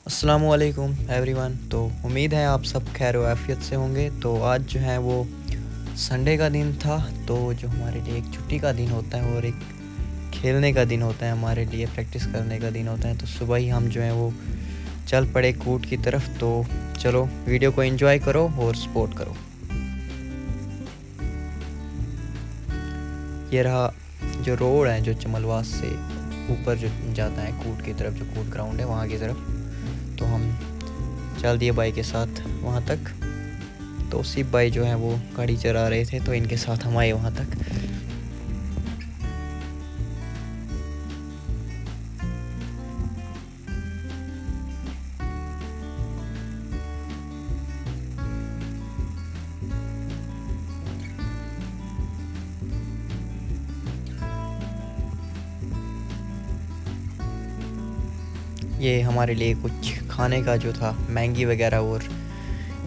अस्सलामुअलैकुम एवरीवन। तो उम्मीद है आप सब खैर व आफियत से होंगे। तो आज जो है वो संडे का दिन था, तो जो हमारे लिए एक छुट्टी का दिन होता है और एक खेलने का दिन होता है, हमारे लिए प्रैक्टिस करने का दिन होता है। तो सुबह ही हम जो है वो चल पड़े कोर्ट की तरफ। तो चलो वीडियो को एंजॉय करो और सपोर्ट करो। ये रहा जो रोड है जो चमलवास से ऊपर जो जाता है कोर्ट की तरफ, जो कोर्ट ग्राउंड है वहाँ की तरफ। तो हम चल दिए बाइक के साथ वहाँ तक। तो सिप भाई जो है वो गाड़ी चला रहे थे, तो इनके साथ हम आए वहाँ तक। ये हमारे लिए कुछ खाने का जो था, मैगी वगैरह और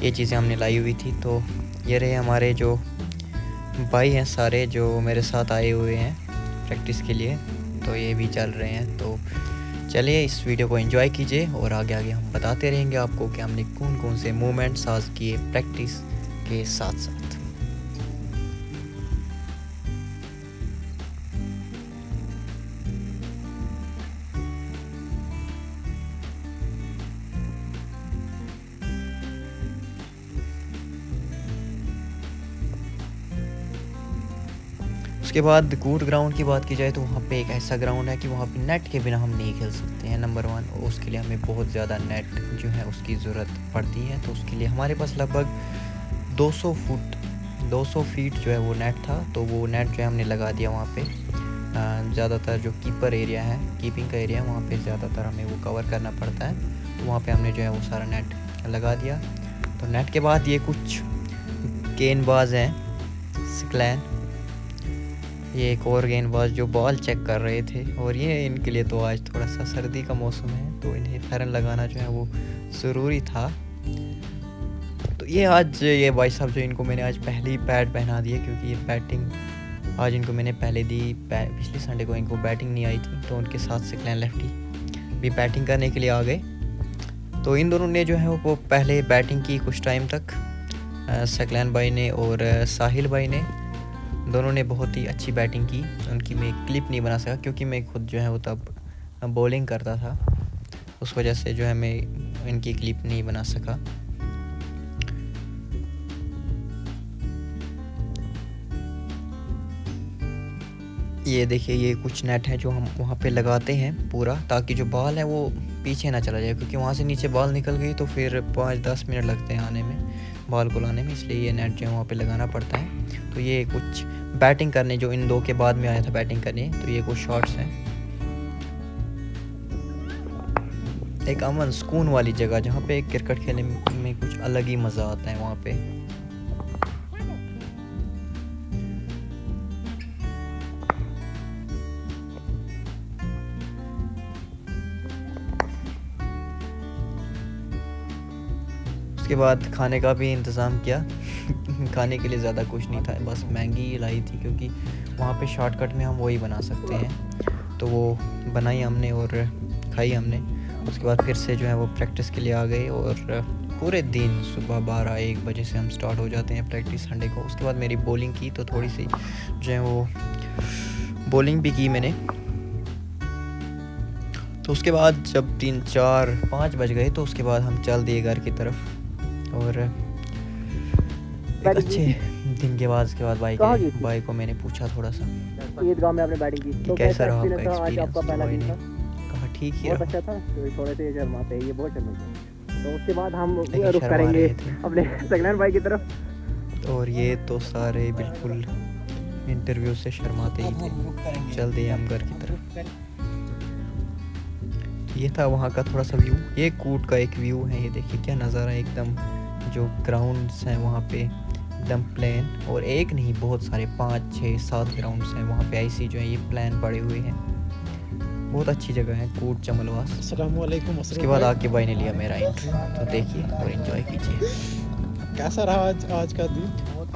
ये चीज़ें हमने लाई हुई थी। तो ये रहे हमारे जो भाई हैं सारे, जो मेरे साथ आए हुए हैं प्रैक्टिस के लिए। तो ये भी चल रहे हैं। तो चलिए इस वीडियो को एंजॉय कीजिए और आगे आगे हम बताते रहेंगे आपको कि हमने कौन कौन से मूवमेंट्स आज किए प्रैक्टिस के साथ साथ। उसके बाद कोर्ट ग्राउंड की बात की जाए तो वहाँ पे एक ऐसा ग्राउंड है कि वहाँ पे नेट के बिना हम नहीं खेल सकते हैं। नंबर 1, उसके लिए हमें बहुत ज़्यादा नेट जो है उसकी ज़रूरत पड़ती है। तो उसके लिए हमारे पास लगभग 200 फीट जो है वो नेट था। तो वो नेट जो है हमने लगा दिया वहाँ पे। ज़्यादातर जो कीपर एरिया है, कीपिंग का एरिया है, वहाँ पे ज़्यादातर हमें वो कवर करना पड़ता है। तो वहाँ पे हमने जो है वो सारा नेट लगा दिया। तो नेट के बाद ये कुछ गेंदबाज हैं, सिक्लैन, ये एक और गेंदबाज जो बॉल चेक कर रहे थे। और ये इनके लिए तो आज थोड़ा सा सर्दी का मौसम है, तो इन्हें फ़ैरन लगाना जो है वो ज़रूरी था। तो ये आज ये भाई साहब जो इनको मैंने आज पहली पैड पहना दी है, क्योंकि ये बैटिंग आज इनको मैंने पहले दी। पिछले संडे को इनको बैटिंग नहीं आई थी, तो उनके साथ सिक्लैन लेफ्टी भी बैटिंग करने के लिए आ गए। तो इन दोनों ने जो है वो पहले बैटिंग की कुछ टाइम तक, सिक्लैन भाई ने और साहिल भाई ने, दोनों ने बहुत ही अच्छी बैटिंग की। उनकी मैं क्लिप नहीं बना सका, क्योंकि मैं खुद जो है वो तब बॉलिंग करता था, उस वजह से जो है मैं इनकी क्लिप नहीं बना सका। ये देखिए, ये कुछ नेट है जो हम वहाँ पे लगाते हैं पूरा, ताकि जो बॉल है वो पीछे ना चला जाए, क्योंकि वहाँ से नीचे बॉल निकल गई तो फिर 5-10 मिनट लगते हैं आने में, बॉल को लाने में। इसलिए ये नेट जो है वहाँ पे लगाना पड़ता है। तो ये कुछ बैटिंग करने, जो इन 2 के बाद में आया था बैटिंग करने, तो ये कुछ शॉट्स हैं। एक अमन सुकून वाली जगह जहाँ पे क्रिकेट खेलने में कुछ अलग ही मज़ा आता है वहाँ पे। उसके बाद खाने का भी इंतज़ाम किया। खाने के लिए ज़्यादा कुछ नहीं था, बस मैगी लाई थी, क्योंकि वहाँ पे शॉर्टकट में हम वही बना सकते हैं। तो वो बनाई हमने और खाई हमने। उसके बाद फिर से जो है वो प्रैक्टिस के लिए आ गए, और पूरे दिन सुबह 12-1 बजे से हम स्टार्ट हो जाते हैं प्रैक्टिस संडे को। उसके बाद मेरी बॉलिंग की, तो थोड़ी सी जो है वो बॉलिंग भी की मैंने। तो उसके बाद जब 3-4-5 बज गए, तो उसके बाद हम चल दिए घर की तरफ। और एक अच्छे दिन के बाद उसके बाद भाई को मैंने पूछा थोड़ा सा ईदगाह में आपने बैटिंग की, कि कैसा रहा आपका आज एक्सपीरियंस। आपका पहला दिन था, कहा ठीक ही बहुत रहा, अच्छा था। तो थोड़े से शर्माते हैं, ये बहुत शर्माते। तो उसके बाद हम लेकिन रुख शर्मा करेंगे रहे थे। अपने सगलान भाई की तरफ। और ये तो सारे बिल्कुल इंटरव्यू से शर्माते ही थे। चल दिए हम घर की तरफ। ये था वहाँ का थोड़ा सा व्यू। ये कोर्ट का एक व्यू है, ये देखिए क्या नज़ारा है एकदम। जो ग्राउंड्स हैं वहाँ पे एकदम प्लेन, और एक नहीं बहुत सारे 5-6-7 ग्राउंड्स हैं वहाँ पे ऐसी जो है ये प्लान पड़े हुए हैं। बहुत अच्छी जगह है कोर्ट चमलवास। अस्सलामुअलैकुम। उसके बाद आके भाई ने लिया मेरा इंटरव्यू, तो देखिए और एंजॉय कीजिए। कैसा रहा आज का दिन?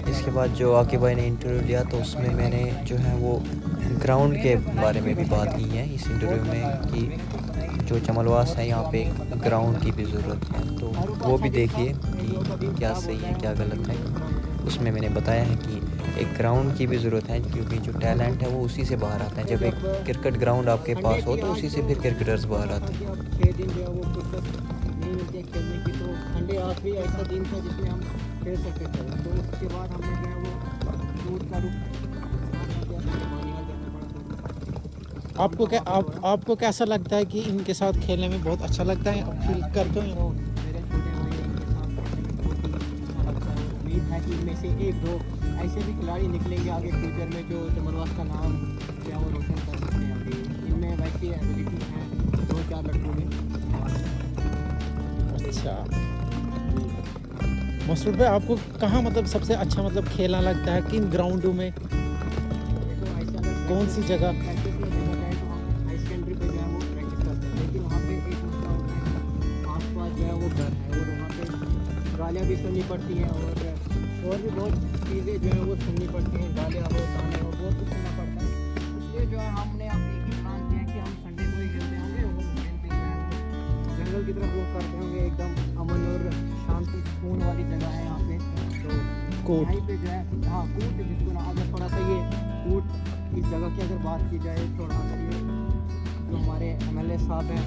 इसके बाद जो आके भाई ने इंटरव्यू लिया, तो उसमें मैंने जो है वो ग्राउंड के बारे में भी बात की है इस इंटरव्यू में, कि जो चमलवास है यहाँ पे एक ग्राउंड की भी ज़रूरत है, तो वो भी देखिए कि क्या सही है क्या गलत है। उसमें मैंने बताया है कि एक ग्राउंड की भी ज़रूरत है, क्योंकि जो टैलेंट है वो उसी से बाहर आता है। जब एक क्रिकेट ग्राउंड आपके पास हो तो उसी से फिर क्रिकेटर्स बाहर आते हैं। 6 दिन जो है वो फुर्सत नहीं मिलती है खेलने की, तो संडे आखिरी ऐसा दिन था जिसमें हम खेल सकते थे। तो उसके बाद हमने जो है वो दूर का रुख आपको कैसा लगता है कि इनके साथ खेलने में बहुत अच्छा लगता है, फील करते हैं? मेरे छोटे भाई इनके साथ बहुत ही अच्छा लगता है। उम्मीद है कि इनमें से 1-2 ऐसे भी खिलाड़ी निकलेंगे आगे फ्यूचर में जो चमलवास का नाम जो है वो रोशन कर सकते हैं। अभी इनमें वैसी एबिलिटी है 2-4 लड़कों में। अच्छा, मसरूर भाई आपको कहाँ मतलब सबसे अच्छा मतलब खेलना लगता है, किन ग्राउंडों में, तो ऐसे अगर कौन सी जगह? प्रैक्टिस में देखा जाए तो हम हाई सेकेंडरी पे जो है वो प्रैक्टिस करते हैं, लेकिन वहाँ पे एक मसला होता है, आस-पास जो है वो घर है और वहाँ पे गालियाँ भी सुननी पड़ती हैं और भी बहुत चीज़ें जो है वो सुननी पड़ती हैं, गालियाँ हो, ताने हो, बहुत कुछ सुनना पड़ता है। इसलिए जो है हमने अब एक ही प्लान किया कि हम संडे को ही खेलते होंगे और वीकेंड पे जो है वो जंगल की तरफ रुख करते होंगे। एकदम अमन और शांति सुकून वाली जगह है यहाँ पे, तो कोर्ट। यहीं पे जो है हाँ कूट जिसको ना अगर थोड़ा सा ये कूट इस जगह की अगर बात की जाए, थोड़ा सा ये जो हमारे MLA साहब हैं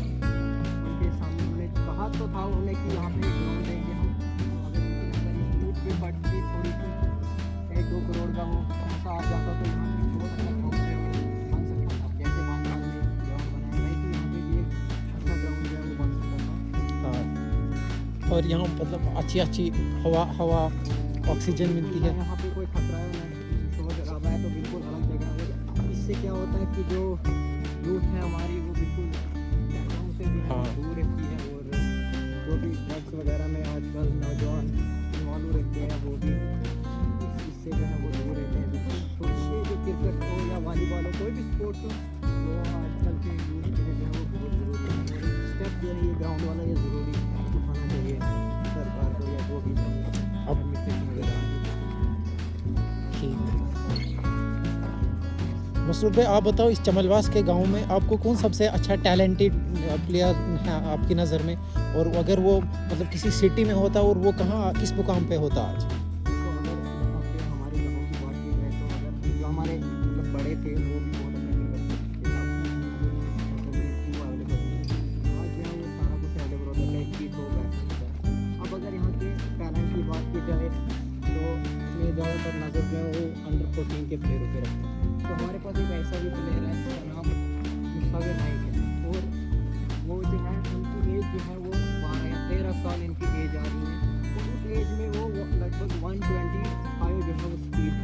उनके सामने उन्होंने कहा तो था उन्होंने कि यहाँ पे ग्राउंड देंगे हम, अगर इस कूट पे बढ़ती थोड़ी सी 1-2 करोड़ का वो पैसा आ जाता तो यहाँ पे बहुत अच्छा ग्राउंड है बन सकता था। जैसे बांग्लादेश में ग्राउंड बनाया गया कि यहाँ पे भी एक अच्छा ग्राउंड जो है वो बन सकता था। हाँ, और यहाँ मतलब अच्छी हवा ऑक्सीजन मिलती है। यहाँ पे कोई खतरा है ना शोर शराबा है, तो बिल्कुल अलग जगह है। इससे क्या होता है कि जो यूथ है हमारी वो बिल्कुल गाँव से जो है हाँ। दूर रहती है, और जो भी ड्रग्स वगैरह में आजकल नौजवान इन्वॉल्व रहते हैं वो भी इससे जो है वो दूर रहते हैं बिल्कुल। तो ये जो क्रिकेट हो या वॉलीबॉल हो, कोई भी स्पोर्ट्स हो, तो आजकल के यूथ के लिए जो है वो बहुत ज़रूरी है। और स्टेप जो है ये ग्राउंड वाला ये ज़रूरी उठाना चाहिए सरकार को या जो भी एडमिनिस्ट्रेशन वगैरह। मसरूर भाई आप बताओ, इस चमलवास के गांव में आपको कौन सबसे अच्छा टैलेंटेड प्लेयर है आपकी नज़र में, और अगर वो मतलब किसी सिटी में होता और वो कहाँ किस मुकाम पे होता आज? तो अगर यहाँ पे हमारे गाँव की बात की जाए तो अगर जो हमारे मतलब बड़े थे वो भी बहुत अच्छा क्रिकेट आज जो है वो सारा कुछ अवेलेबल होता है, चीज हो गया। अब अगर यहाँ के टैलेंट की बात की जाए तो इसमें ज़्यादातर नज़र जो है वो अंडर 14 के प्लेयरों पे रखते हैं। तो हमारे पास एक ऐसा भी प्लेयर है जिसका नाम मुसाविर नाइक है, और वो जो है उनकी एज जो है वो 12 या 13 साल इनकी एज आ रही है। तो उस एज में वो लगभग 125 जो है वो स्पीड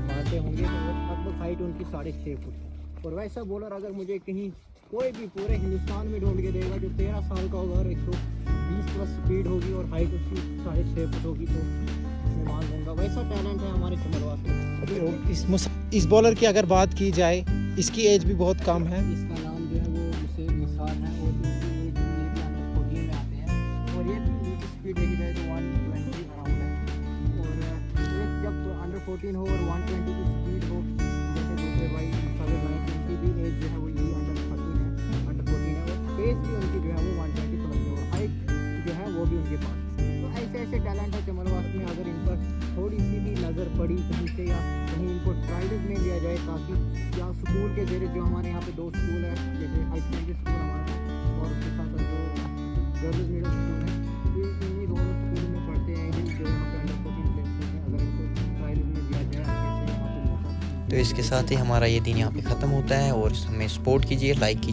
मारते होंगे, तो लगभग हाइट उनकी 6.5 फुट है। और वैसा बॉलर अगर मुझे कहीं कोई भी पूरे हिंदुस्तान में ढूंढ के देगा जो 13 साल का होगा और 120 प्लस स्पीड होगी और हाइट उसकी 6.5 फुट होगी, तो मैं मान लूँगा वैसा टैलेंट है हमारे चमलवास में। इस बॉलर की अगर बात की जाए, इसकी एज भी बहुत कम है। इसका नाम जो है वो उसे निसार है, और इसकी एज ये भी अंडर 14 में आते हैं, और ये भी इनकी स्पीड देखी जाए तो 120 अराउंड है। और एक जब अंडर 14 हो और 120 की स्पीड हो, जैसे दूसरे भाई मुसाविर नाइक उनकी भी एज जो है वो यही अंडर 13 है, अंडर 14 है, और पेस भी उनकी जो है वो 120 प्लस है, और हाइट जो है वो भी उनके पास। तो ऐसे टैलेंट है चमलवास में, अगर इन पर थोड़ी सी भी नज़र पड़ी कहीं से या कहीं इनको ट्रायल्स में लिया जाए, ताकि या स्कूल के जरिए जो हमारे यहाँ पे 2 स्कूल है, जैसे हाई सेकेंडरी स्कूल हमारा और उसके साथ जो गर्ल्स मिडिल स्कूल है, ये इन्हीं दोनों स्कूल में पढ़ते हैं जो यहाँ पे अंडर 14 प्लेयर्स होते हैं। अगर इनको ट्रायल्स में लिया जाए जैसे यहाँ पे मौका। तो इसके साथ ही हमारा ये दिन यहाँ पे ख़त्म होता है, और हमें सपोर्ट कीजिए, लाइक कीजिए।